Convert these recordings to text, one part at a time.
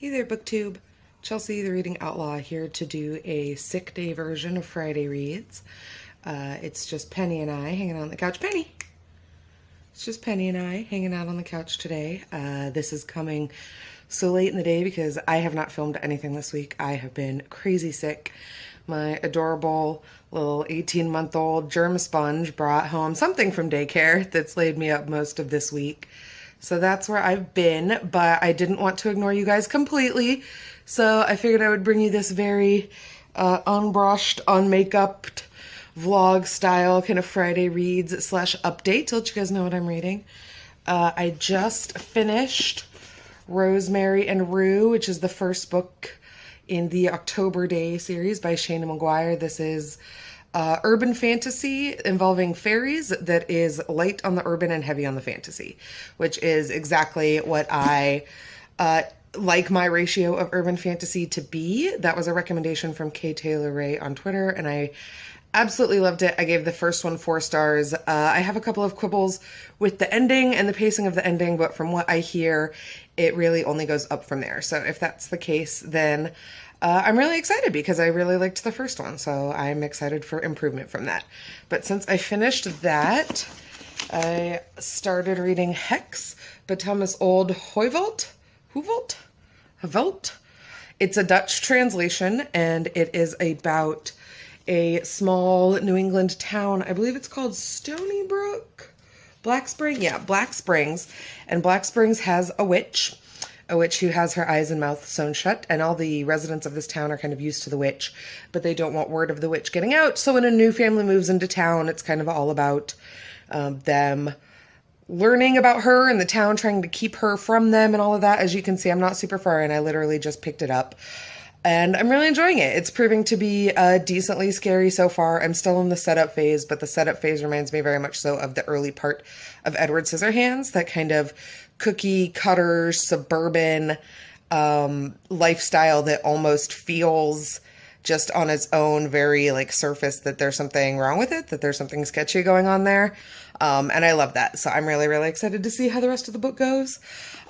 Hey there, BookTube. Chelsea, the Reading Outlaw, here to do a sick day version of Friday Reads. It's just Penny and I hanging out on the couch. Penny! It's just Penny and I hanging out on the couch today. This is coming so late in the day because I have not filmed anything this week. I have been crazy sick. My adorable little 18-month-old germ sponge brought home something from daycare that's laid me up most of this week. So that's where I've been, but I didn't want to ignore you guys completely. So I figured I would bring you this very unbrushed, unmakeuped vlog style kind of Friday reads / update to let you guys know what I'm reading. I just finished Rosemary and Rue, which is the first book in the October Daye series by Shayna Maguire. This is urban fantasy involving fairies that is light on the urban and heavy on the fantasy, which is exactly what I like my ratio of urban fantasy to be. That was a recommendation from Kay Taylor Ray on Twitter, and I absolutely loved it. I gave the first one 4 stars. I have a couple of quibbles with the ending and the pacing of the ending, but from what I hear, it really only goes up from there. So if that's the case, then I'm really excited because I really liked the first one, so I'm excited for improvement from that. But since I finished that, I started reading Hex by Thomas Old Heuveldt. It's a Dutch translation, and it is about a small New England town. I believe it's called Stony Brook? Black Spring? Yeah, Black Springs. And Black Springs has a witch who has her eyes and mouth sewn shut, and all the residents of this town are kind of used to the witch, but they don't want word of the witch getting out. So when a new family moves into town, it's kind of all about them learning about her and the town trying to keep her from them and all of that. As you can see, I'm not super far in. I literally just picked it up, and I'm really enjoying it. It's proving to be decently scary so far. I'm still in the setup phase, but the setup phase reminds me very much so of the early part of Edward Scissorhands, that kind of cookie cutter suburban lifestyle that almost feels just on its own very like surface that there's something wrong with it, that there's something sketchy going on there. And I love that. So I'm really, really excited to see how the rest of the book goes.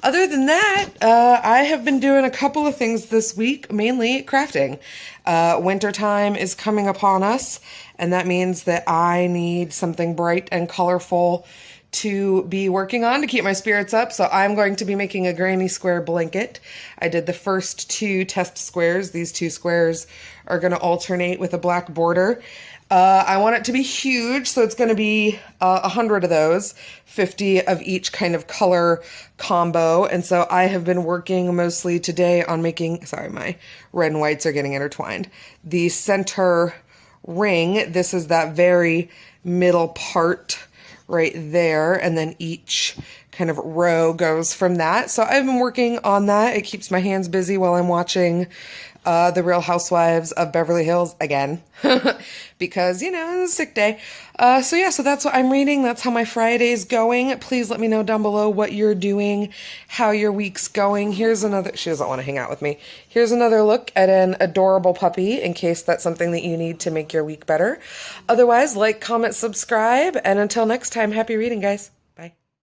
Other than that, I have been doing a couple of things this week, mainly crafting. Wintertime is coming upon us, and that means that I need something bright and colorful to be working on to keep my spirits up. So I'm going to be making a granny square blanket. I did the first 2 test squares. These 2 squares are going to alternate with a black border. I want it to be huge, so it's going to be 100 of those, 50 of each kind of color combo. And so I have been working mostly today on making, sorry, my red and whites are getting intertwined. The center ring, this is that very middle part right there, and then each kind of row goes from that. So I've been working on that. It keeps my hands busy while I'm watching The Real Housewives of Beverly Hills again, because, you know, it's a sick day. So yeah, so that's what I'm reading. That's how my Friday's going. Please let me know down below what you're doing, how your week's going. Here's another, she doesn't want to hang out with me. Here's another look at an adorable puppy in case that's something that you need to make your week better. Otherwise, like, comment, subscribe, and until next time, happy reading, guys.